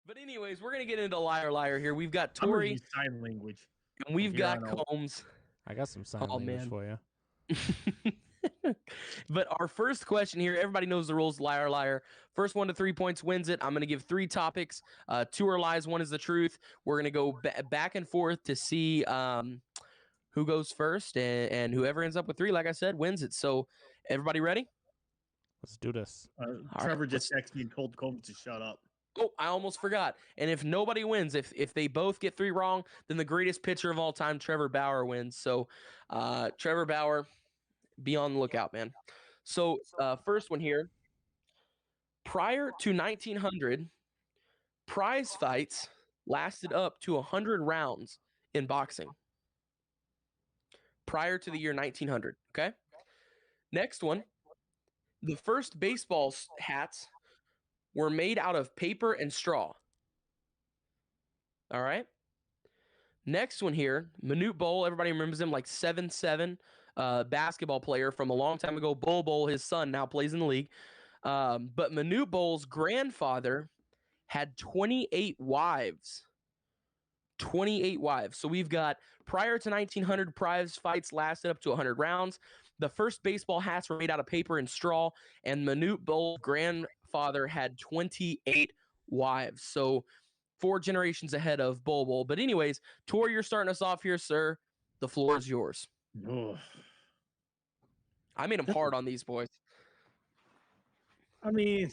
But anyways, we're gonna get into liar liar here. We've got I'm gonna Tori use sign language. and we've here got on out. Combs. I got some sign Oh, language man. for you. But our first question here, everybody knows the rules. Liar liar. First 1 to 3 points wins it. I'm gonna give 3 topics. 2 are lies, 1 is the truth. We're gonna go back and forth to see who goes first, and whoever ends up with 3, like I said, wins it. So everybody ready? Let's do this. Trevor just texted me and told Combs to shut up. Oh, I almost forgot. And if nobody wins, if they both get 3 wrong, then the greatest pitcher of all time, Trevor Bauer, wins. So Trevor Bauer, be on the lookout, man. So first one here. Prior to 1900, prize fights lasted up to 100 rounds in boxing. Prior to the year 1900, okay? Next one. The first baseball hats were made out of paper and straw. All right. Next one here, Manute Bol. Everybody remembers him, like 7'7", basketball player from a long time ago. Bol, his son, now plays in the league. But Manute Bol's grandfather had 28 wives. 28 wives. So we've got prior to 1900, prize fights lasted up to 100 rounds. The first baseball hats were made out of paper and straw, and Manute Bol's grandfather had 28 wives. So 4 generations ahead of Bol. But anyways, Tor, you're starting us off here, sir. The floor is yours. Ugh. I made him hard on these boys. I mean,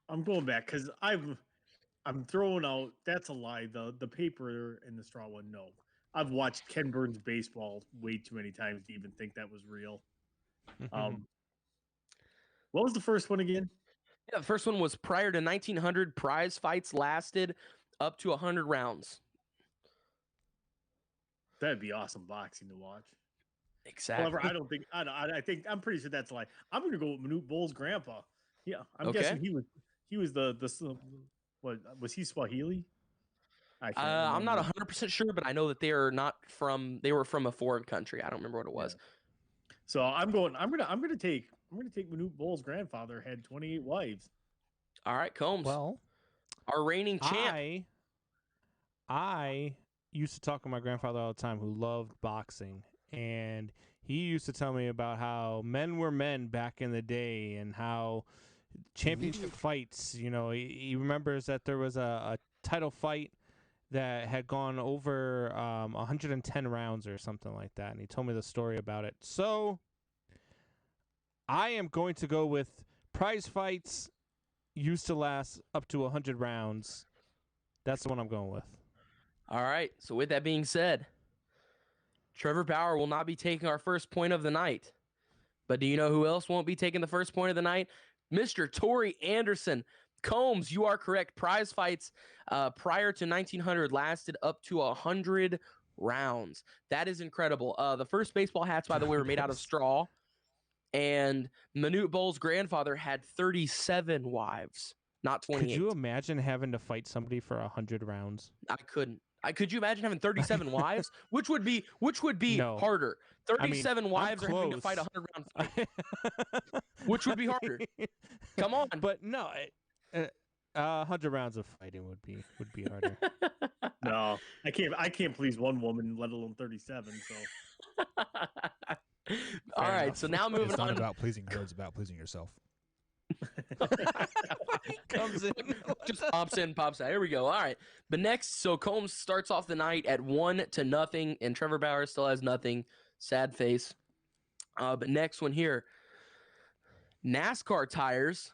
I'm going back because I'm throwing out. That's a lie. The paper and the straw one. No, I've watched Ken Burns baseball way too many times to even think that was real. What was the first one again? Yeah, the first one was prior to 1900. Prize fights lasted up to 100 rounds. That'd be awesome boxing to watch. Exactly. However, I don't think. I think I'm pretty sure that's a lie. I'm going to go with Manute Bol's grandpa. Yeah, I'm Okay. guessing he was the what was he Swahili? I'm not 100% sure, but I know that they were from a foreign country. I don't remember what it was. Yeah. So I'm going to take Manute Bol's grandfather had 28 wives. All right, Combs. Well, our reigning champ. I used to talk to my grandfather all the time, who loved boxing, and he used to tell me about how men were men back in the day and how championship fights, he remembers that there was a title fight that had gone over 110 rounds or something like that, and he told me the story about it. So I am going to go with prize fights used to last up to 100 rounds. That's the one I'm going with. All right. So with that being said, Trevor Bauer will not be taking our first point of the night. But do you know who else won't be taking the first point of the night? Mr. Tori Anderson. Combs, you are correct. Prize fights prior to 1900 lasted up to 100 rounds. That is incredible. The first baseball hats, by the way, were made out of straw. And Manute Bol's grandfather had 37 wives, not 28. Could you imagine having to fight somebody for 100 rounds? I couldn't. Could you imagine having 37 wives? Which would be No. harder? 37 wives I'm or having to fight a 100-round fight? Which would be harder? Come on. But no, 100 rounds of fighting would be harder. No, I can't please one woman, let alone 37. So. All right, so now moving on. It's not about pleasing her; it's about pleasing yourself. Comes in, just pops in, pops out. Here we go. All right, but next, so Combs starts off the night at 1-0, and Trevor Bauer still has nothing. Sad face. But next one here, NASCAR tires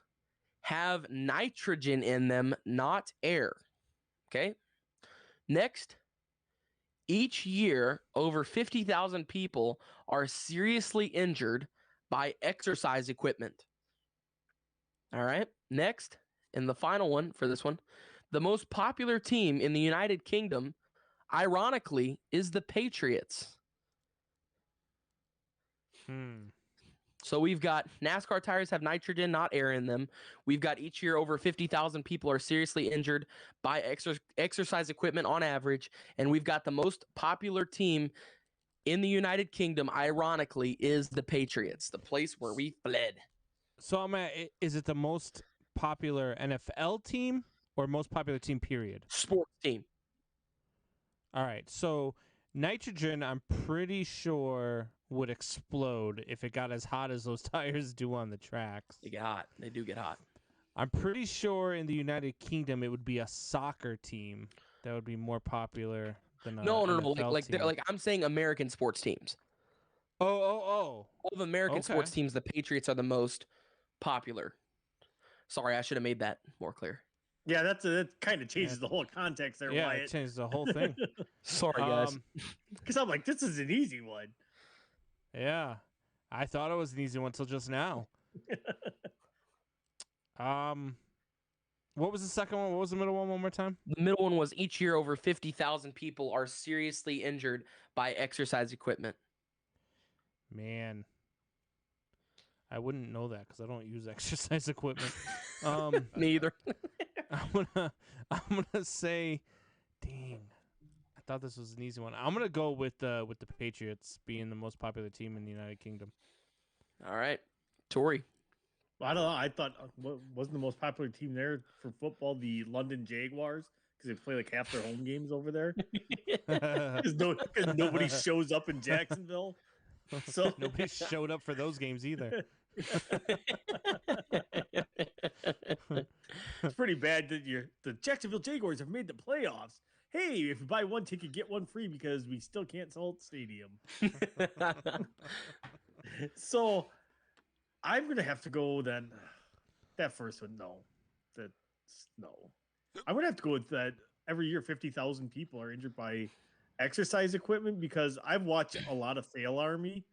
have nitrogen in them, not air. Okay. Next. Each year, over 50,000 people are seriously injured by exercise equipment. All right. Next, and the final one for this one, the most popular team in the United Kingdom, ironically, is the Patriots. So we've got NASCAR tires have nitrogen, not air in them. We've got each year over 50,000 people are seriously injured by exercise equipment on average. And we've got the most popular team in the United Kingdom, ironically, is the Patriots, the place where we fled. So is it the most popular NFL team or most popular team, period? Sports team. All right. So nitrogen, I'm pretty sure would explode if it got as hot as those tires do on the tracks. They get hot. They do get hot. I'm pretty sure in the United Kingdom it would be a soccer team that would be more popular than a No. NFL team. Like I'm saying, American sports teams. Oh. All of American sports Okay. teams, the Patriots are the most popular. Sorry, I should have made that more clear. Yeah, that kind of changes the whole context there, Yeah, Wyatt. it changed the whole thing. Sorry, guys. Because I'm like, this is an easy one. Yeah. I thought it was an easy one until just now. What was the second one? What was the middle one more time? The middle one was each year over 50,000 people are seriously injured by exercise equipment. Man. I wouldn't know that because I don't use exercise equipment. Me either. I'm gonna say, dang, I thought this was an easy one. I'm gonna go with the Patriots being the most popular team in the United Kingdom. All right, Tori. I don't know. I thought wasn't the most popular team there for football the London Jaguars because they play like half their home games over there because nobody shows up in Jacksonville. So Nobody showed up for those games either. It's pretty bad that the Jacksonville Jaguars have made the playoffs. Hey, if you buy one ticket, get one free because we still can't sell at the stadium. So I'm going to have to go then. That first one, no. That's no. I'm going to have to go with that. Every year, 50,000 people are injured by exercise equipment because I've watched a lot of Fail Army.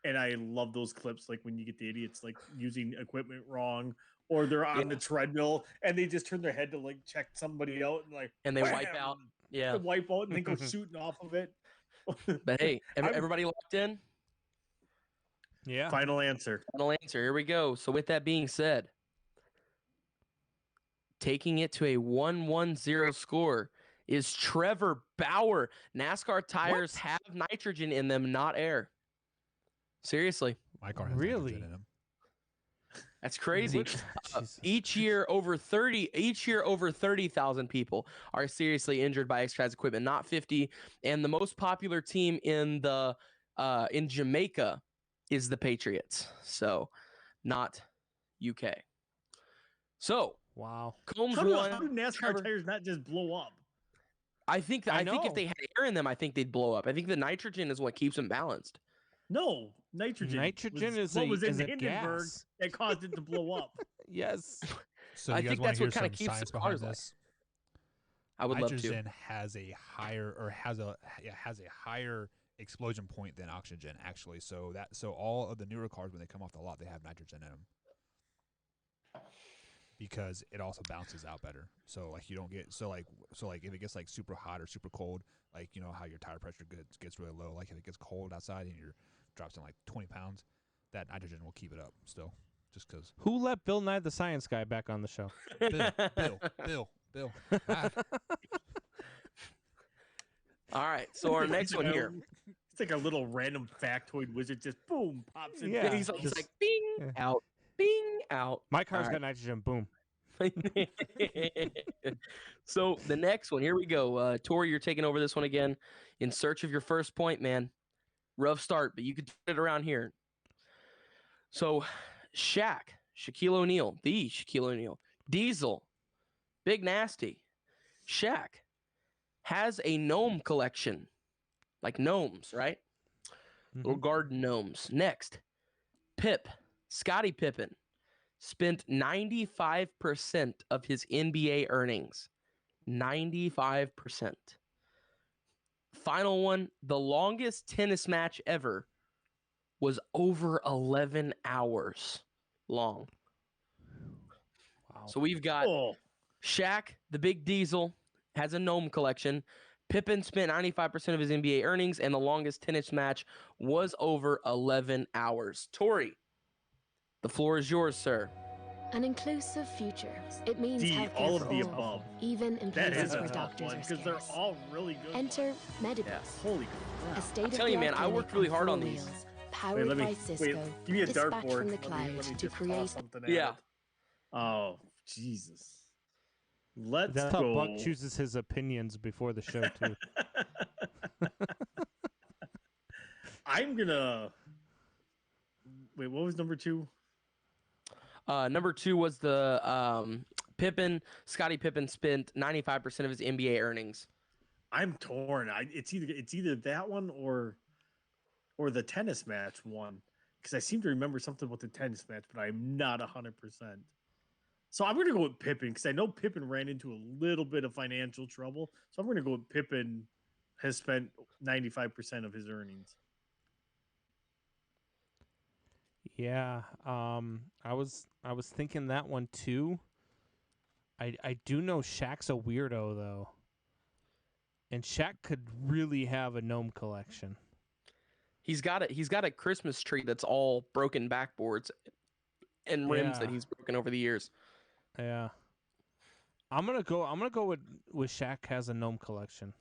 And I love those clips, like when you get the idiots like using equipment wrong, or they're on the treadmill and they just turn their head to like check somebody out and like And they wipe out. Yeah. They wipe out and they go shooting off of it. But hey, everybody locked in? Yeah. Final answer. Final answer. Here we go. So with that being said, taking it to a 1-1-0 score is Trevor Bauer. NASCAR tires have nitrogen in them, not air. Seriously. My car has Really? nitrogen in them. That's crazy. Jesus. Each year over 30,000 people are seriously injured by exercise equipment, not 50. And the most popular team in Jamaica is the Patriots. So, not UK. So, Wow. Combs How do won. NASCAR Trevor- tires not just blow up? I think I if know. they had air in them, I think they'd blow up. I think the nitrogen is what keeps them balanced. No, nitrogen. Nitrogen was is what a, was is in a Hindenburg gas. that caused it to blow up. Yes. So I you guys think want that's to hear what kinda some keeps the science cars behind alive. this? I would love to. Nitrogen has a higher explosion point than oxygen actually. So all of the newer cars when they come off the lot they have nitrogen in them because it also bounces out better. So like you don't get so like if it gets like super hot or super cold, like you know how your tire pressure gets really low. Like if it gets cold outside and your drops in like 20 pounds, that nitrogen will keep it up still. Just because. Who let Bill Nye the Science Guy back on the show? Bill. Ah. All right. So our next one here. It's like a little random factoid wizard just boom pops in. Yeah. He's like just- bing yeah. out, bing out. My car's All got nitrogen. Boom. So the next one, here we go. Tori, you're taking over this one again. In search of your first point, man. Rough start, but you could turn it around here. So Shaquille O'Neal, the Shaquille O'Neal, Diesel, Big Nasty, Shaq has a gnome collection, like gnomes, right? Little garden gnomes. Next, Scottie Pippen, spent 95% of his NBA earnings. 95%. Final one, the longest tennis match ever was over 11 hours long. Wow. So we've got Oh, Shaq, the Big Diesel, has a gnome collection. Pippen spent 95% of his NBA earnings, and the longest tennis match was over 11 hours. Tori, the floor is yours, sir. An inclusive future. It means D, healthcare all for of the all, above. even in That places is a where tough doctors one are because they're scarce. all really good. Enter ones. Medibus, Holy a crap. state-of-the-art telling you, man, I clinic worked really hard four on these. wheels, powered let by me Cisco, give me a dispatched dartboard. from the Let cloud me to just toss create. something at Yeah. it. Oh, Jesus. Let's That's how go. Buck chooses his opinions before the show too. I'm gonna wait. What was number 2? Number 2 was the Pippen. Scottie Pippen spent 95% of his NBA earnings. I'm torn. It's either that one or the tennis match one, because I seem to remember something about the tennis match, but I'm not 100%. So I'm gonna go with Pippen because I know Pippen ran into a little bit of financial trouble. So I'm gonna go with Pippen has spent 95% of his earnings. Yeah, I was thinking that one too. I do know Shaq's a weirdo though, and Shaq could really have a gnome collection. He's got a Christmas tree that's all broken backboards and rims that Yeah. he's broken over the years. Yeah, I'm gonna go with Shaq has a gnome collection.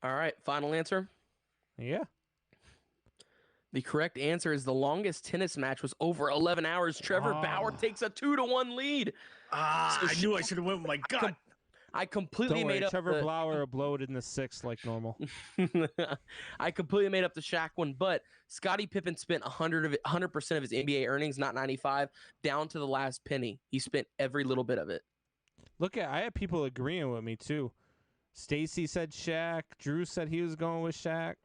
All right, final answer. Yeah. The correct answer is the longest tennis match was over 11 hours. Trevor Bauer Oh. takes a 2-1 lead. So I knew I should have went with my gut. I completely Don't worry, made up Trevor the, Blauer blowed in the 6th like normal. I completely made up the Shaq one, but Scottie Pippen spent 100% of his NBA earnings, not 95, down to the last penny. He spent every little bit of it. I had people agreeing with me too. Stacy said Shaq. Drew said he was going with Shaq.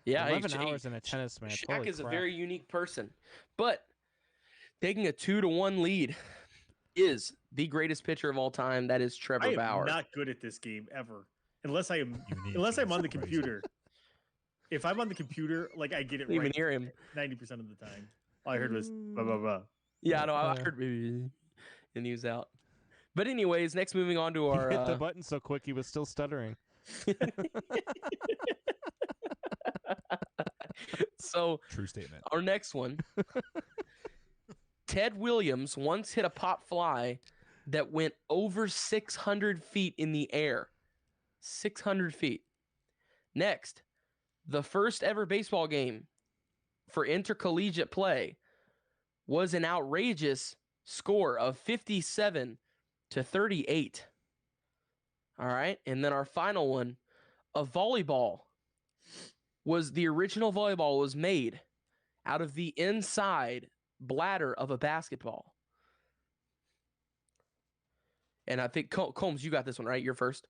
Yeah, 11 hours in a tennis match. Shaq Holy is crap. a very unique person, but taking a 2-1 lead is the greatest pitcher of all time. That is Trevor I am Bauer. not good at this game ever, unless I'm Unique unless I'm is on the crazy. computer. If I'm on the computer, like I get it Didn't even right hear him. 90% of the time. All I heard was blah blah blah. Yeah, no, I Yeah. heard and he was out. But anyways, next moving on to He our hit the button so quick he was still stuttering. so True statement. our next one. Ted Williams once hit a pop fly that went over 600 feet in the air. 600 feet. Next, the first ever baseball game for intercollegiate play was an outrageous score of 57-38. All right. And then our final one, a volleyball the original volleyball was made out of the inside bladder of a basketball. And I think Combs, you got this one, right? You're first.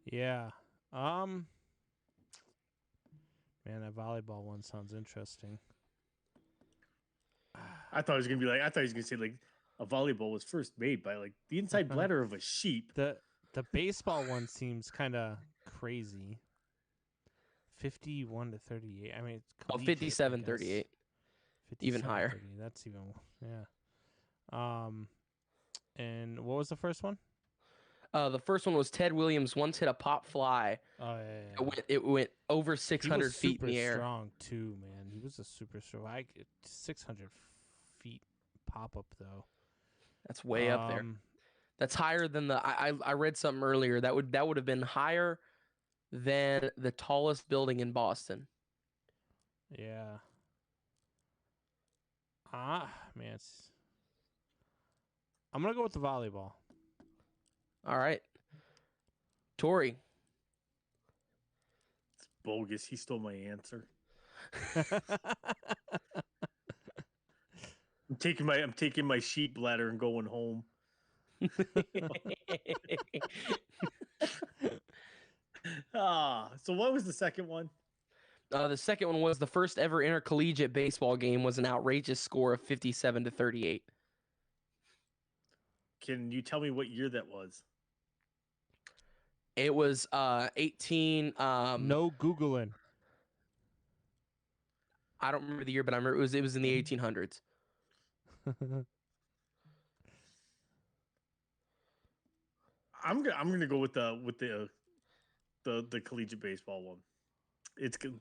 Yeah. Man, that volleyball one sounds interesting. I thought he was gonna say like a volleyball was first made by like the inside bladder of a sheep. The baseball one seems kind of crazy. 51 to 38. I mean, it's Oh, collegiate, I guess. 57-38. Even 57, higher. 30. That's even yeah. And what was the first one? The first one was Ted Williams once hit a pop fly. Oh yeah. It went over He 600 was feet in the super air. strong too, man. He was a super strong. 600 feet pop up though. That's way up there. That's higher than I read something earlier that would have been higher than the tallest building in Boston. Yeah. Man, I'm gonna go with the volleyball. All right. Tori. It's bogus. He stole my answer. I'm taking my sheep bladder and going home. So what was the second one? The second one was the first ever intercollegiate baseball game was an outrageous score of 57-38. Can you tell me what year that was? It was 18 No Googling. I don't remember the year, but I remember it was in the 1800s. I'm gonna go with the collegiate baseball one. It's good.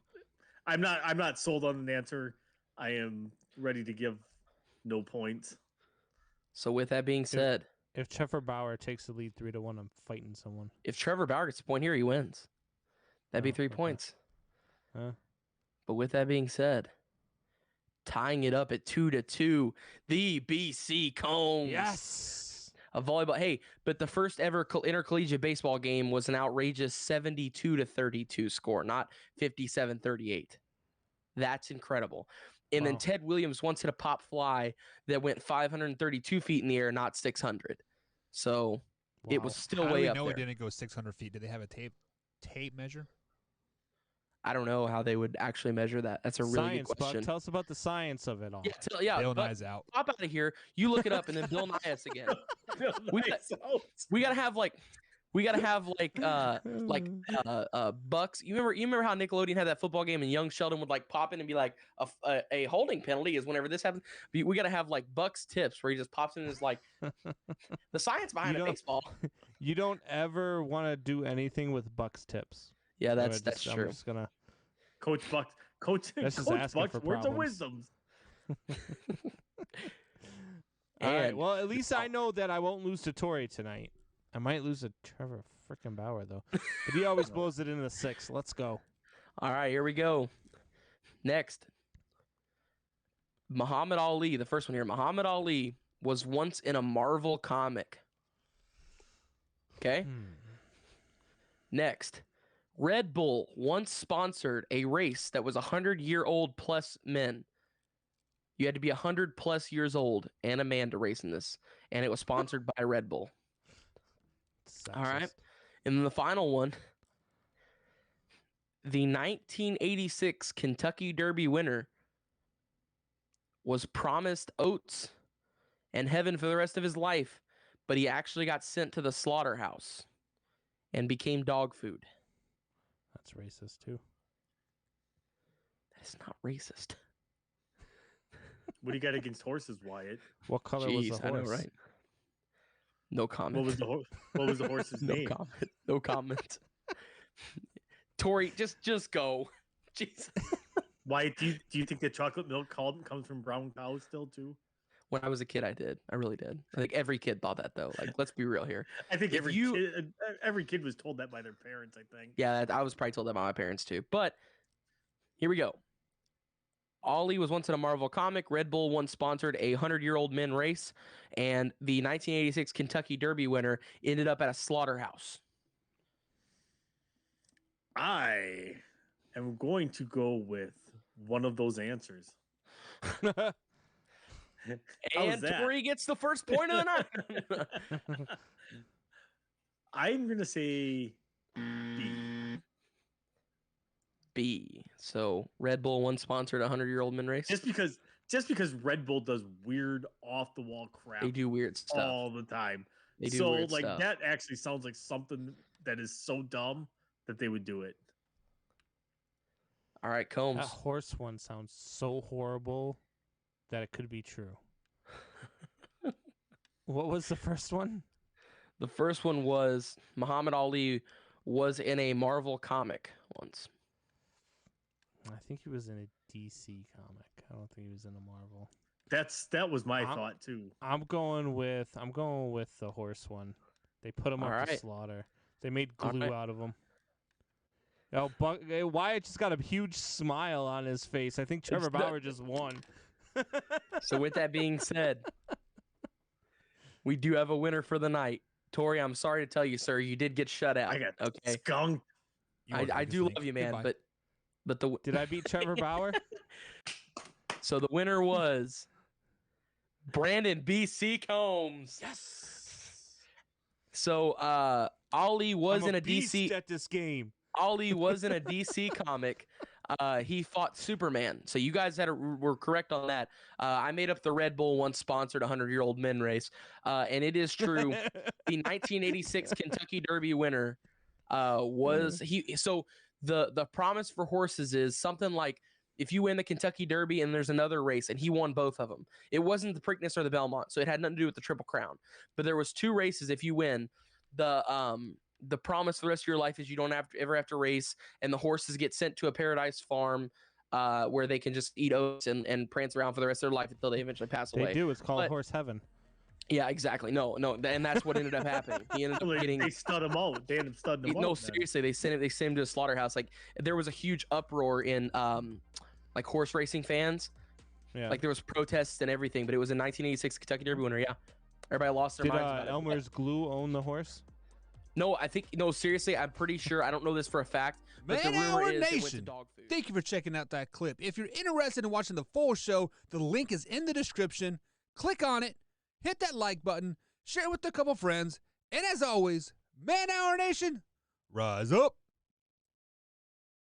I'm not sold on an answer. I am ready to give no points. So with that being said, If Trevor Bauer takes the lead 3-1, I'm fighting someone. if Trevor Bauer gets a point here, he wins. That'd be Oh, 3 okay. points. Huh? But with that being said, tying it up at 2-2, the BC Combs. Yes. A volleyball. Hey, but the first ever intercollegiate baseball game was an outrageous 72-32 score, not 57-38. That's incredible. And then Wow. Ted Williams once hit a pop fly that went 532 feet in the air, not 600. So it Wow. was still How do way we up know there. it didn't go 600 feet? Did they have a tape measure? I don't know how they would actually measure that. That's a really Science, good question. Buck. Tell us about the science of it all. Yeah, Bill but Nye's out. pop out of here. You look it up, and then Bill Nye us again. We got- We gotta have like Bucks. You remember how Nickelodeon had that football game and young Sheldon would like pop in and be like a holding penalty is whenever this happens. We gotta have like Bucks tips where he just pops in and is like the science behind You a don't- baseball. You don't ever want to do anything with Buck's tips. Yeah, I'm that's I'm true. just gonna. Coach Bucks. Coach That's just Coach asking Bucks. for Words of problems. wisdom. All right. And- Well, at least I know that I won't lose to Tori tonight. I might lose to Trevor frickin' Bauer though, but he always blows it in the 6. Let's go. All right, here we go. Next, Muhammad Ali. The first one here. Muhammad Ali was once in a Marvel comic. Okay. Next, Red Bull once sponsored a race that was 100-year-old plus men. You had to be 100+ years old and a man to race in this, and it was sponsored by Red Bull. All right. Sexist. And then the final one, the 1986 Kentucky Derby winner was promised oats and heaven for the rest of his life, but he actually got sent to the slaughterhouse and became dog food. That's racist too. That's not racist. What do you got against horses, Wyatt? What color was the Jeez, I horse? know, right? No comment. What was the What was the horse's no name? comment. No comment. Tori, just go. Jeez. Wyatt, do you think that chocolate milk comes from brown cows still too? When I was a kid, I did. I really did. I think every kid thought that though. Like, let's be real here. I think If you- every kid was told that by their parents. I think. Yeah, I was probably told that by my parents too. But here we go. Ali was once in a Marvel comic. Red Bull once sponsored a 100-year-old men race, and the 1986 Kentucky Derby winner ended up at a slaughterhouse. I am going to go with one of those answers. How's And that? Tori gets the first point of the night. I'm gonna say B. B. So Red Bull once sponsored a 100-year-old men race. Just because Red Bull does weird off the wall crap They do weird stuff. all the time. They do so weird like stuff. that actually sounds like something that is so dumb that they would do it. All right, Combs. That horse one sounds so horrible that it could be true. What was the first one? The first one was Muhammad Ali was in a Marvel comic once. I think he was in a DC comic. I don't think he was in a Marvel. That was my I'm- thought too. I'm going with the horse one. They put him up to Alright. slaughter. They made glue Alright. out of him. Oh, Wyatt just got a huge smile on his face. I think Trevor It's the- Bauer just won. So with that being said, we do have a winner for the night. Tori, I'm sorry to tell you, sir, you did get shut out. I got okay. skunked. You are I do Vegas love Link. you, man, Goodbye. but the Did I beat Trevor Bauer? so the winner was Brandon BC Combs. Yes. So Ali was I'm in a beast DC at this game. Ali was in a DC comic. He fought Superman. So you guys were correct on that. I made up the Red Bull once sponsored 100-year-old men race. And it is true. The 1986 Kentucky Derby winner was he. So the promise for horses is something like if you win the Kentucky Derby and there's another race, and he won both of them. It wasn't the Preakness or the Belmont, so it had nothing to do with the Triple Crown. But there was 2 races. If you win, the promise for the rest of your life is you don't ever have to race, and the horses get sent to a paradise farm where they can just eat oats and prance around for the rest of their life until they eventually pass away. They do. It's called But- horse heaven. Yeah, exactly. No, and that's what ended up happening. He ended up Like, getting they stud him out. They ended up studding him out. no, then. seriously, they sent him to a slaughterhouse. Like there was a huge uproar in like horse racing fans. Yeah. Like there was protests and everything, but it was a 1986 Kentucky Derby winner. Yeah, Everybody lost their Did minds about it. Elmer's glue own the horse? No, I think no. Seriously, I'm pretty sure. I don't know this for a fact, but the Man rumor Hour is it went to Nation. dog food. Thank you for checking out that clip. If you're interested in watching the full show, the link is in the description. Click on it, hit that like button, share it with a couple friends, and as always, Man Hour Nation, rise up.